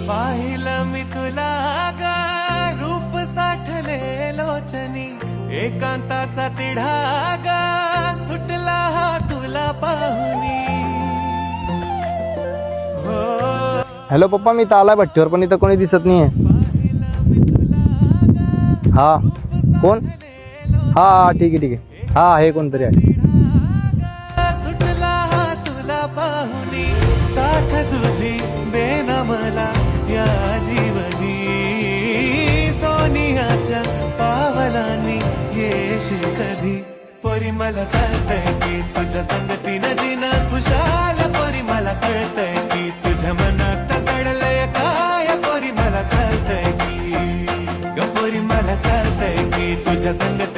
पाहिलं मी तुला ग रूप साठले लोचनी, एकांताचा तिढा ग सुटला हा तुला पाहुनी. हो हॅलो पप्पा, मी तर आलाय भट्टीवर, पण इथं कोणी दिसत नाहीये. हा कोण? हा ठीक आहे ठीक आहे. हा आहे कोणतरी आहे. सुटला हा तुला पाहुनी, साथ तुझी देना मला या जीवनी. सोनियाच्या पावलांनी येशील कधी, पोरी मला कळतंय की तुझ्या संगतीनं जीना खुशाल. पोरी मला कळतंय की तुझ्या मनात दडलंय काय. पोरी मला कळतंय की ग, पोरी मला कळतंय की तुझ्या संगती